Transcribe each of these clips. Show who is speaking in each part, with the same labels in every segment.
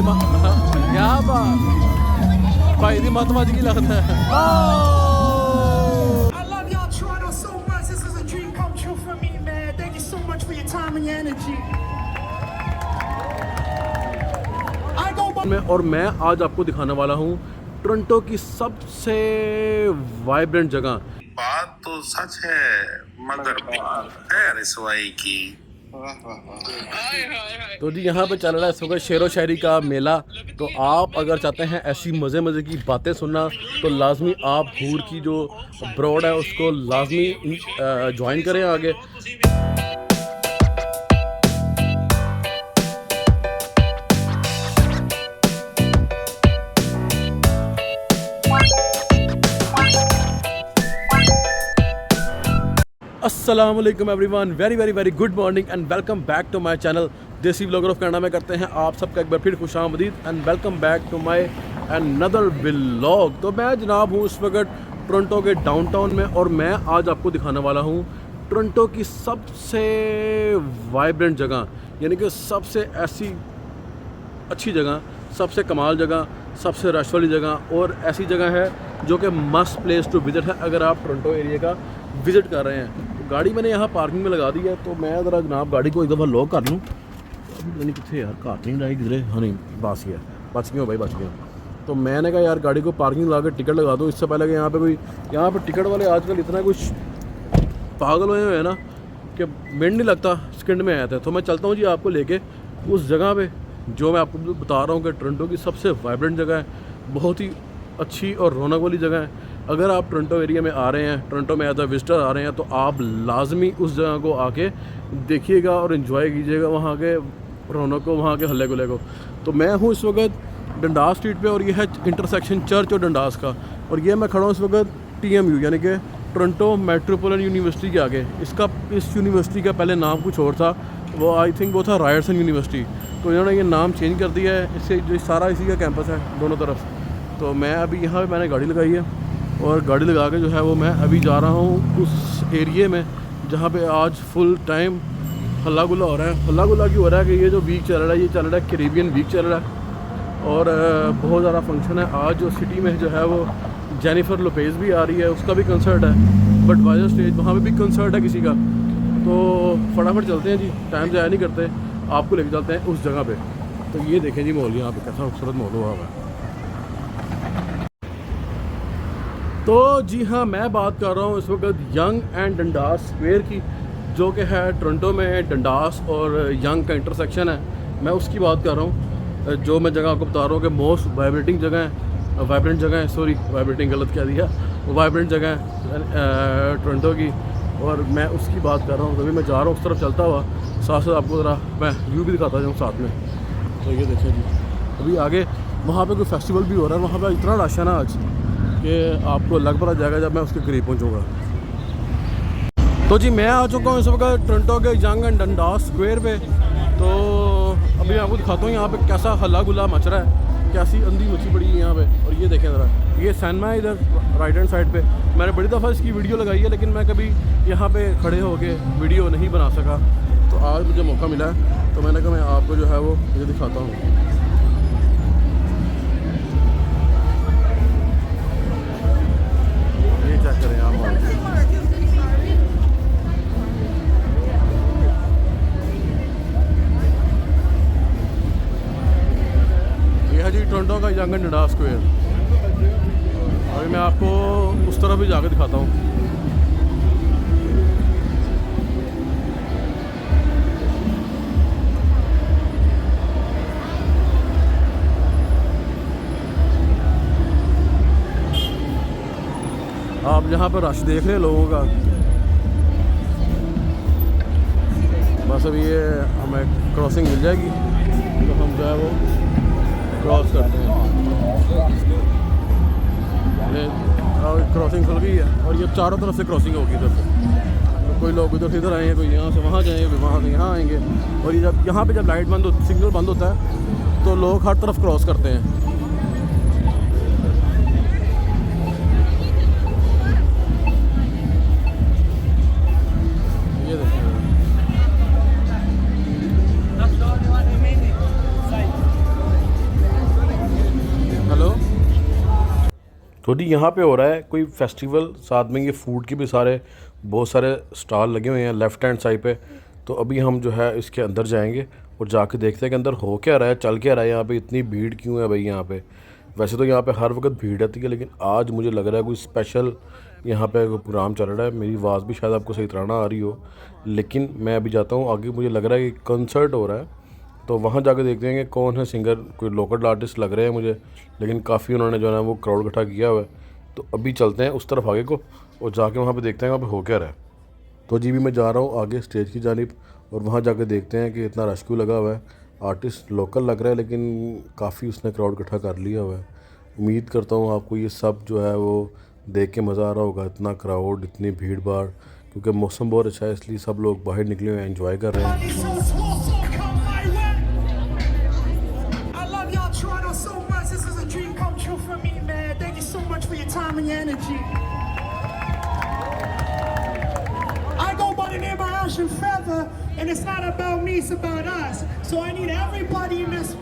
Speaker 1: दी क्या बात भाई दी मत बज गई लगता है।
Speaker 2: I love y'all Toronto so much. This is a dream come true for me, man. Thank you so much for your time and your energy. I go by
Speaker 1: और मैं आज आपको दिखाने वाला हूँ टोरंटो की सबसे वाइब्रेंट जगह।
Speaker 3: बात तो सच है मगर बात है रसवाई की।
Speaker 1: तो जी यहाँ पे चल रहा है इस वक्त शेरो शायरी का मेला। तो आप अगर चाहते हैं ऐसी मज़े मज़े की बातें सुनना तो लाजमी आप हूर की जो ब्रॉड है उसको लाजमी ज्वाइन करें आगे। अस्सलाम वालेकुम everyone, very very very good morning and welcome back to my channel Desi vlogger of Canada में करते हैं आप सबका एक बार फिर खुशामदीद and welcome back to my another vlog. तो मैं जनाब हूँ इस वक्त टोरंटो के डाउनटाउन में और मैं आज आपको दिखाने वाला हूँ टोरंटो की सबसे वाइब्रेंट जगह, यानी कि सबसे ऐसी अच्छी जगह, सबसे कमाल जगह, सबसे रश वाली जगह और ऐसी जगह है जो कि मस्ट प्लेस टू विज़िट है अगर आप टोरंटो एरिया का विज़िट कर रहे हैं। तो गाड़ी मैंने यहाँ पार्किंग में लगा दी है, तो मैं ज़रा जनाब गाड़ी को एक दफ़ा लॉक कर लूँ। अभी नहीं कितने यार कार नहीं लगाई किधरे, हाँ नहीं बस गया, बच गया भाई बच गया। तो मैंने कहा यार गाड़ी को पार्किंग लगा के टिकट लगा दो, इससे पहले कि यहाँ पे टिकट वाले आजकल इतना कुछ पागल हुए हैं ना कि मिनट नहीं लगता सेकंड में आया था। तो मैं चलता हूँ जी आपको लेके उस जगह पे जो मैं आपको बता रहा हूँ कि टोरंटो की सबसे वाइब्रेंट जगह है, बहुत ही अच्छी और रौनक वाली जगह है। अगर आप टोरंटो एरिया में आ रहे हैं, टोरंटो में एज अ विजिटर आ रहे हैं, तो आप लाजमी उस जगह को आके देखिएगा और इन्जॉय कीजिएगा वहाँ के रौनक को, वहाँ के हल्ले गुल्ले को। तो मैं हूँ इस वक्त डंडास स्ट्रीट पे और ये है इंटरसेक्शन चर्च और डंडास का, और ये मैं खड़ा हूँ इस वक्त TMU यानी कि टोरंटो मेट्रोपोलिटन यूनिवर्सिटी के आगे। इस यूनिवर्सिटी का पहले नाम कुछ और था, वो आई थिंक वो था रायर्सन यूनिवर्सिटी, तो इन्होंने ये नाम चेंज कर दिया है। इससे जो सारा इसी का कैंपस है दोनों तरफ। तो मैं अभी यहाँ पे मैंने गाड़ी लगाई है और गाड़ी लगा के जो है वो मैं अभी जा रहा हूँ उस एरिए में जहाँ पे आज फुल टाइम हल्ला गुल्ला हो रहा है। हल्ला गुल्ला क्यों हो रहा है कि ये जो वीक चल रहा है, ये चल रहा है कैरेबियन वीक चल रहा है और बहुत ज़्यादा फंक्शन है आज। जो सिटी में जो है वो जेनिफर लोपेज भी आ रही है, उसका भी कंसर्ट है, बट वाइजर स्टेज वहाँ पे भी कंसर्ट है किसी का। तो फटाफट चलते हैं जी, टाइम ज़ाया नहीं करते, आपको लेके चलते हैं उस जगह पे। तो ये देखें जी माहौल यहाँ पे कैसा खूबसूरत माहौल हुआ है। तो जी हाँ, मैं बात कर रहा हूँ इस वक्त यंग एंड डंडास स्क्वायर की, जो कि है टोरंटो में डंडास और यंग का इंटरसेक्शन है। मैं उसकी बात कर रहा हूँ, जो मैं जगह आपको बता रहा हूँ कि मोस्ट वाइब्रेंट जगह है, सॉरी वाइब्रेटिंग गलत कह दिया, वाइब्रेंट जगह है टोरंटो की, और मैं उसकी बात कर रहा हूँ। तभी मैं जा रहा हूँ उस तरफ चलता हुआ, साथ साथ आपको ज़रा मैं व्यू भी दिखाता जाऊँ साथ में। तो ये देखिए जी, अभी आगे वहाँ पे कोई फेस्टिवल भी हो रहा है, वहाँ पे इतना रश है ना आज कि आपको लग पड़ा जाएगा जब मैं उसके करीब पहुँचूँगा। तो जी मैं आ चुका हूँ इस वक्त टोरंटो के यंग एंड डंडास स्क्वायर पे। तो अभी मैं आपको दिखाता हूँ यहाँ पे कैसा हल्ला गुल्ला मच रहा है, कैसी अंधी मची पड़ी है यहाँ पे। और ये देखें ज़रा, ये सिनेमा है इधर राइट हैंड साइड पे। मैंने बड़ी दफ़ा इसकी वीडियो लगाई है, लेकिन मैं कभी यहाँ पे खड़े होके वीडियो नहीं बना सका, तो आज मुझे मौका मिला है, तो मैंने कहा मैं आपको जो है वो ये दिखाता हूँ। ये चेक करें आप, ये है जी टोरंटो का यंग एंड डंडास स्क्वायर। अभी मैं आपको उस तरफ भी जाकर दिखाता हूँ। आप यहाँ पर रश देख रहे हैं लोगों का। बस अभी ये हमें क्रॉसिंग मिल जाएगी तो हम जो है वो क्रॉस करते हैं। ये क्रॉसिंग खुल गई है और ये चारों तरफ से क्रॉसिंग होगी इधर से। तो कोई लोग इधर से इधर आएंगे, कोई यहाँ से वहाँ जाएंगे, कोई वहाँ से यहाँ आएंगे। और ये जब यहाँ पे जब लाइट बंद हो, सिग्नल बंद होता है, तो लोग हर तरफ क्रॉस करते हैं। ये देखिए, तो जी यहाँ पे हो रहा है कोई फेस्टिवल, साथ में ये फूड की भी बहुत सारे स्टॉल लगे हुए हैं लेफ़्ट हैंड साइड पे। तो अभी हम जो है इसके अंदर जाएंगे और जाके देखते हैं कि अंदर हो क्या रहा है, चल क्या रहा है, यहाँ पे इतनी भीड़ क्यों है भाई यहाँ पे। वैसे तो यहाँ पे हर वक्त भीड़ रहती है, लेकिन आज मुझे लग रहा है कोई स्पेशल यहाँ पे कोई प्रोग्राम चल रहा है। मेरी आवाज़ भी शायद आपको सही तरह ना आ रही हो, लेकिन मैं अभी जाता हूँ आगे। मुझे लग रहा है कि कंसर्ट हो रहा है, तो वहाँ जाके देखते हैं कि कौन है सिंगर। कोई लोकल आर्टिस्ट लग रहे हैं मुझे, लेकिन काफ़ी उन्होंने जो है ना वो क्राउड इकट्ठा किया हुआ है। तो अभी चलते हैं उस तरफ आगे को और जाके वहाँ पे देखते हैं वहाँ पे हो क्या रहा है। तो जी भी मैं जा रहा हूँ आगे स्टेज की जानिब और वहाँ जाके देखते हैं कि इतना रश क्यों लगा हुआ है। आर्टिस्ट लोकल लग रहा है, लेकिन काफ़ी उसने क्राउड इकट्ठा कर लिया हुआ है। उम्मीद करता हूँ आपको ये सब जो है वो देख के मज़ा आ रहा होगा, इतना क्राउड, इतनी भीड़ भाड़, क्योंकि मौसम बहुत अच्छा है इसलिए सब लोग बाहर निकले हुए हैं, एंजॉय कर रहे हैं।
Speaker 2: Money so small, so come my way. I love y'all Toronto so much. This is a dream come true for me, man. Thank you so much for your time and your energy. I go by the name of Ashen Feather, and it's not about me, it's about us. So I need everybody in this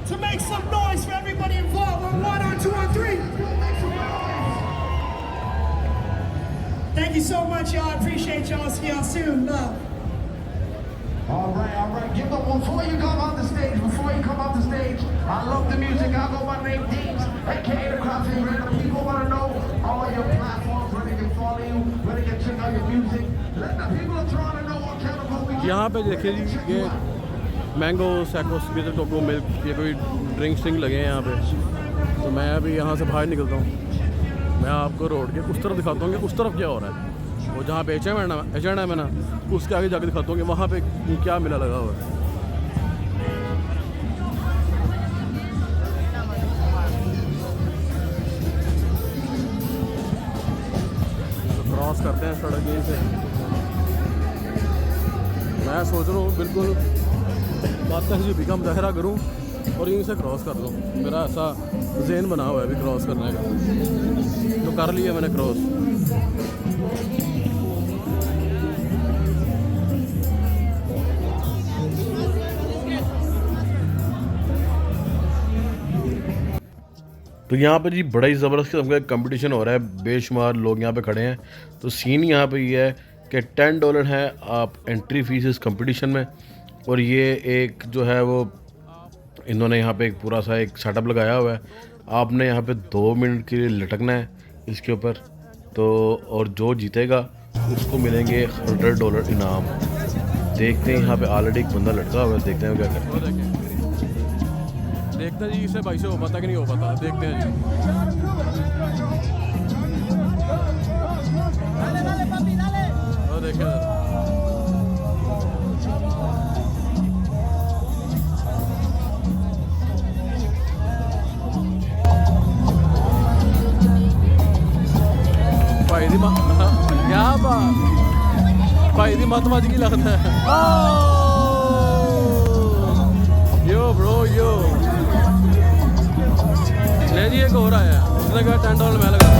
Speaker 2: to make some noise for everybody involved. On 1, on 2, on 3. Thank you so much, y'all. I appreciate y'all. See y'all soon. Love.
Speaker 4: All right. Give up before you come off the stage. I love the music. I go by name Deems, aka the crowd favorite. The people want to know all your platforms, where they can follow you, where they can check out your music. Let the people of Toronto know what kind of what we do.
Speaker 1: यहाँ पे देखिए जी, ये mango सैकोस बिजर टोको milk, ये कोई drink लगे हैं यहाँ पे। तो मैं अभी यहाँ से बाहर निकलता हूँ, मैं आपको रोड के उस तरफ दिखाता हूँ कि उस तरफ क्या हो रहा है। वो जहाँ पे H&M है ना, उसके आगे जाके दिखाता हूँ कि वहाँ पे क्या मेला लगा हुआ है। तो क्रॉस करते हैं सड़क यहीं से। मैं सोच रहा हूँ बिल्कुल बादशाह जी का मुजाहरा करूँ और यहीं से क्रॉस कर दूँ। मेरा ऐसा ज़हन बना हुआ है अभी क्रॉस करने का, तो कर लिया मैंने क्रॉस। तो यहाँ पे जी बड़ा ही ज़बरदस्त किस्म का कंपटीशन हो रहा है, बेशुमार लोग यहाँ पे खड़े हैं। तो सीन यहाँ पे ये है कि $10 है आप एंट्री फीस इस कंपटीशन में। और ये एक जो है वो इन्होंने यहाँ पे एक पूरा सा एक सेटअप लगाया हुआ है। आपने यहाँ पे 2 मिनट के लिए लटकना है इसके ऊपर, तो और जो जीतेगा उसको मिलेंगे $100 इनाम। देखते हैं यहाँ पे ऑलरेडी एक बंदा लटका हुआ है, देखते हैं क्या करता है। देखते हैं जी इसे भाई से हो पाता कि नहीं हो पाता, देखते हैं जी। और देखिए भाई दी क्या बात, भाई दी मत की लगता है। यो ब्रो यो ले जी, एक हो रहा है, उसने कहा $10 मैं लगा।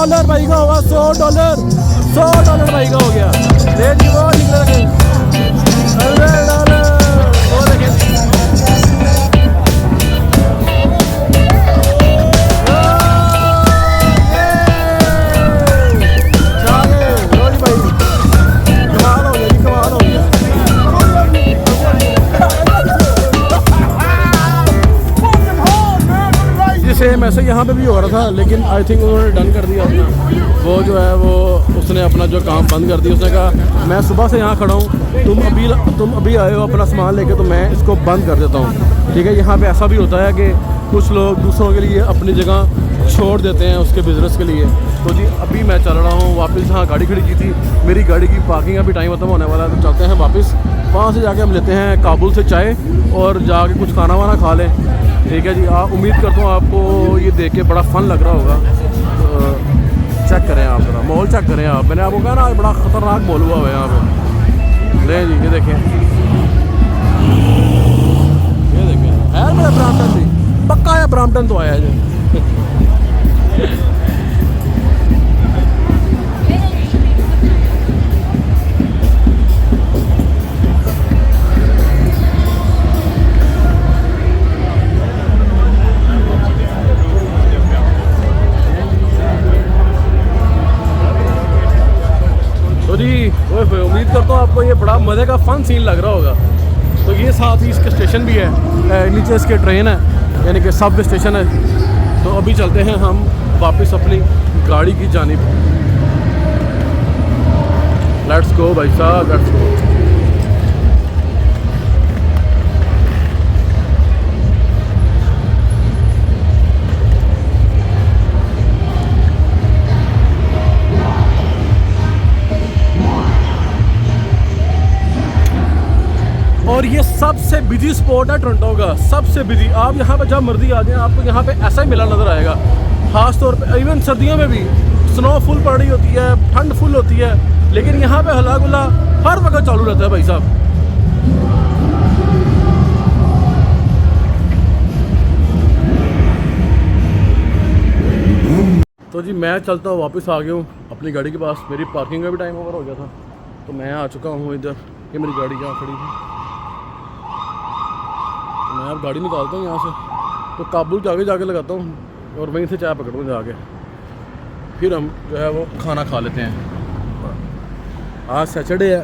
Speaker 1: $100 भाई का होगा, $100 $100 भाई का हो गया। ले जी वो निकल गए $100 वो देखें जी। सेम ऐसे यहाँ पे भी हो रहा था, लेकिन आई थिंक उन्होंने डन कर दिया अपना, वो जो है वो उसने अपना जो काम बंद कर दिया। उसने कहा मैं सुबह से यहाँ खड़ा हूँ, तुम अभी आए हो अपना सामान लेके, तो मैं इसको बंद कर देता हूँ। ठीक है, यहाँ पे ऐसा भी होता है कि कुछ लोग दूसरों के लिए अपनी जगह छोड़ देते हैं उसके बिज़नेस के लिए। तो जी अभी मैं चल रहा हूँ वापस, जहाँ गाड़ी खड़ी की थी, मेरी गाड़ी की पार्किंग का भी टाइम खत्म होने वाला है, तो चलते हैं वापस। वहाँ से जाके हम लेते हैं काबुल से चाय और जाके कुछ खाना वाना खा लें। ठीक है जी, आप उम्मीद करता हूँ आपको ये देख के बड़ा फन लग रहा होगा। तो चेक करें आप, ज़रा माहौल चेक करें आप। मैंने आपको कहा ना बड़ा ख़तरनाक माहौल हुआ है यहाँ पे। ले जी ये देखें, ये देखें है मेरा ब्राम्पटन जी, पक्का है ब्राम्पटन तो आया है जी। उम्मीद करता हूँ आपको ये बड़ा मज़े का फ़न सीन लग रहा होगा। तो ये साथ ही इसका स्टेशन भी है, नीचे इसके ट्रेन है, यानी कि सब स्टेशन है। तो अभी चलते हैं हम वापस अपनी गाड़ी की जानिब। लेट्स गो भाई साहब, लेट्स गो। और ये सबसे बिजी स्पॉट है टोरंटो का, सबसे बिजी। आप यहाँ पे जब मर्जी आ जाएं, आपको यहाँ पे ऐसा ही मेला नज़र आएगा। ख़ास तौर पे इवन सर्दियों में भी स्नो फुल पड़ रही होती है, ठंड फुल होती है, लेकिन यहाँ पे हल्ला गुल्ला हर वक्त चालू रहता है भाई साहब। तो जी मैं चलता हूँ वापस, आ गया हूँ अपनी गाड़ी के पास। मेरी पार्किंग का भी टाइम ओवर हो गया था, तो मैं आ चुका हूँ इधर। ये मेरी गाड़ी यहाँ खड़ी थी, मैं अब गाड़ी निकालता हूँ यहाँ से, तो काबुल के आगे जाके लगाता हूँ और वहीं से चाय पकड़ूँ जाके। फिर हम जो है वो खाना खा लेते हैं। आज सैटरडे है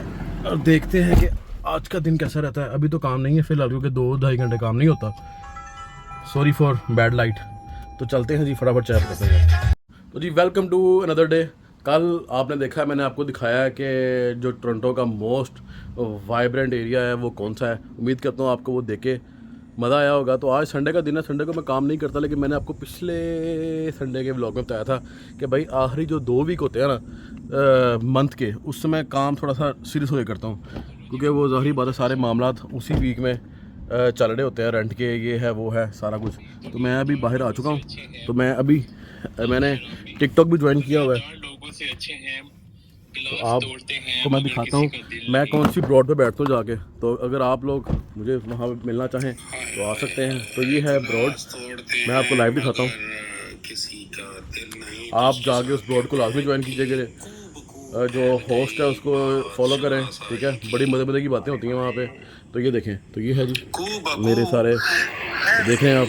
Speaker 1: और देखते हैं कि आज का दिन कैसा रहता है। अभी तो काम नहीं है फिलहाल, क्योंकि 2-2.5 घंटे काम नहीं होता। Sorry for bad light. तो चलते हैं जी, फटाफट चाय पकड़ते हैं। तो जी वेलकम टू अनदर डे। कल आपने देखा है, मैंने आपको दिखाया है कि जो टोरंटो का मोस्ट वाइब्रेंट एरिया है वो कौन सा है। उम्मीद करता हूँ आपको वो देख के मज़ा आया होगा। तो आज संडे का दिन है, संडे को मैं काम नहीं करता, लेकिन मैंने आपको पिछले संडे के व्लॉग में बताया था कि भाई आखिरी जो 2 वीक होते हैं ना मंथ के, उस समय काम थोड़ा सा सीरियस होकर करता हूँ, क्योंकि वो ज़ाहिर बात है सारे मामलात उसी वीक में चल रहे होते हैं, रेंट के ये है वो है सारा कुछ। तो मैं अभी बाहर आ चुका हूँ, तो मैंने टिकटॉक भी ज्वाइन किया हुआ है। तो आपको मैं दिखाता हूँ मैं कौन सी ब्रॉड पे बैठता हूँ जाके। तो अगर आप लोग मुझे वहाँ पे मिलना चाहें तो आ सकते हैं। तो ये है ब्रॉड, मैं आपको लाइव दिखाता हूँ। आप जाके उस ब्रॉड को लाजमी ज्वाइन कीजिएगा, जो होस्ट है उसको फॉलो करें, ठीक है। बड़ी मज़े की बातें होती हैं वहाँ पे। तो ये देखें, तो ये है जी मेरे सारे, देखें आप,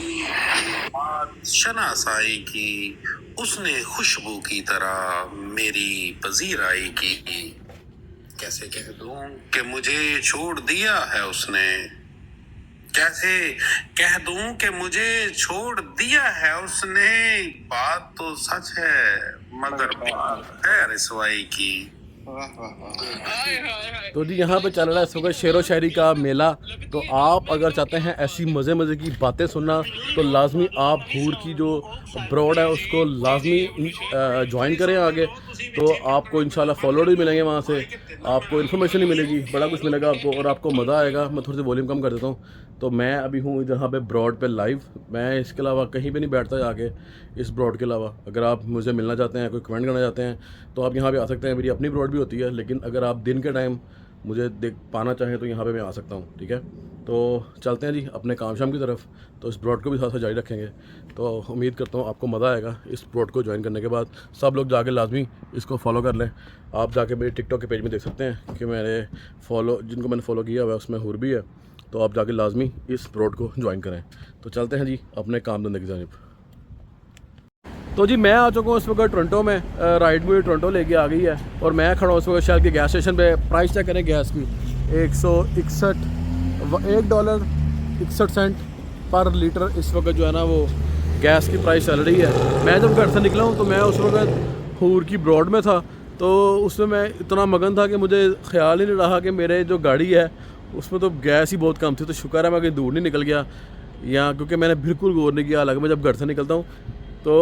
Speaker 3: शनासाई की उसने खुशबू की तरह मेरी पजीराई की। कैसे कह दूं कि मुझे छोड़ दिया है उसने, कैसे कह दूं कि मुझे छोड़ दिया है उसने। बात तो सच है मगर बात है रसवाई की।
Speaker 1: तो जी यहाँ पे चल रहा है इस वक्त शेरो शायरी का मेला। तो आप अगर चाहते हैं ऐसी मज़े की बातें सुनना, तो लाजमी आप हूर की जो ब्रॉड है उसको लाजमी ज्वाइन करें आगे। तो आपको इंशाल्लाह फॉलोअर भी मिलेंगे, वहाँ से आपको इन्फॉर्मेशन ही मिलेगी, बड़ा कुछ मिलेगा आपको और आपको मज़ा आएगा। मैं थोड़ी सी वॉल्यूम कम कर देता हूँ। तो मैं अभी हूँ जहाँ पे ब्रॉड पे लाइव, मैं इसके अलावा कहीं पे नहीं बैठता जाके इस ब्रॉड के अलावा। अगर आप मुझे मिलना चाहते हैं, कोई कमेंट करना चाहते हैं, तो आप यहाँ पे आ सकते हैं। मेरी अपनी ब्रॉड भी होती है, लेकिन अगर आप दिन के टाइम मुझे देख पाना चाहें तो यहाँ पे मैं आ सकता हूँ, ठीक है। तो चलते हैं जी अपने काम शाम की तरफ। तो इस ब्रॉड को भी साथ साथ जारी रखेंगे। तो उम्मीद करता हूँ आपको मज़ा आएगा इस ब्रॉड को ज्वाइन करने के बाद। सब लोग जाके लाजमी इसको फॉलो कर लें। आप जाके मेरे टिकटॉक के पेज में देख सकते हैं कि मेरे जिनको मैंने फॉलो किया हुआ है उसमें हुर भी है। तो आप जाके लाजमी इस ब्रॉड को ज्वाइन करें। तो चलते हैं जी अपने काम धंधे की जानिब। तो जी मैं आ चुका हूँ इस वक्त टोरंटो में। राइड मुझे टोरंटो लेके आ गई है और मैं खड़ा हूँ इस वक्त शहर के गैस स्टेशन पे। प्राइस चेक करें गैस की, $1.61 पर लीटर इस वक्त जो है ना वो गैस की प्राइस चल रही है। मैं जब घर से निकला हूँ तो मैं उस वक्त हुर की ब्रॉड में था। तो उसमें मैं इतना मगन था कि मुझे ख्याल ही नहीं रहा कि मेरे जो गाड़ी है उसमें तो गैस ही बहुत कम थी। तो शुक्र है मैं कहीं दूर नहीं निकल गया यहाँ, क्योंकि मैंने बिल्कुल गौर नहीं किया। हालांकि मैं जब घर से निकलता हूँ तो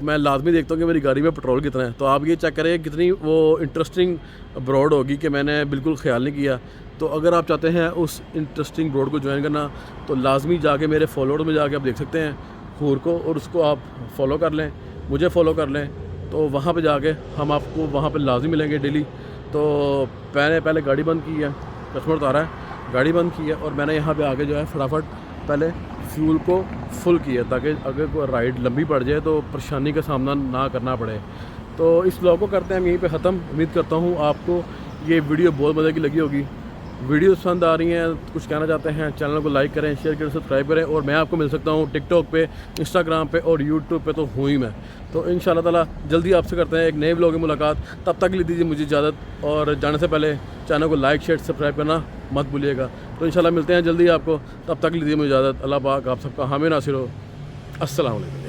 Speaker 1: मैं लाजमी देखता हूँ कि मेरी गाड़ी में पेट्रोल कितना है। तो आप ये चेक करें कितनी वो इंटरेस्टिंग ब्रॉड होगी कि मैंने बिल्कुल ख्याल नहीं किया। तो अगर आप चाहते हैं उस इंटरेस्टिंग ब्रॉड को ज्वाइन करना तो लाजमी जाके मेरे फॉलोअर में जाके आप देख सकते हैं हुर को, और उसको आप फॉलो कर लें, मुझे फॉलो कर लें। तो वहाँ पे जाके हम आपको वहाँ पे लाजमी मिलेंगे डेली। तो मैंने पहले गाड़ी बंद की है, कस्टमर उतारा है, गाड़ी बंद की है और मैंने यहाँ पे आके जो है फटाफट पहले फ्यूल को फुल किया ताकि अगर कोई राइड लंबी पड़ जाए तो परेशानी का सामना ना करना पड़े। तो इस ब्लॉग को करते हैं हम यहीं पे ख़त्म। उम्मीद करता हूँ आपको ये वीडियो बहुत मज़े की लगी होगी। वीडियो पसंद आ रही हैं, कुछ कहना चाहते हैं, चैनल को लाइक करें, शेयर करें, सब्सक्राइब करें। और मैं आपको मिल सकता हूँ टिकटॉक पे, इंस्टाग्राम पे और यूट्यूब पे तो हूँ ही मैं। तो इंशाल्लाह ताला जल्दी आपसे करते हैं एक नए व्लॉग में मुलाकात। तब तक ले दीजिए मुझे इजाज़त और जाने से पहले चैनल को लाइक शेयर सब्सक्राइब करना मत भूलिएगा। तो इंशाल्लाह मिलते हैं जल्दी आपको। तब तक ले दीजिए मुझे इजाज़त। अल्लाह पाक आप सबका हामी नासिर हो। अस्सलाम वालेकुम।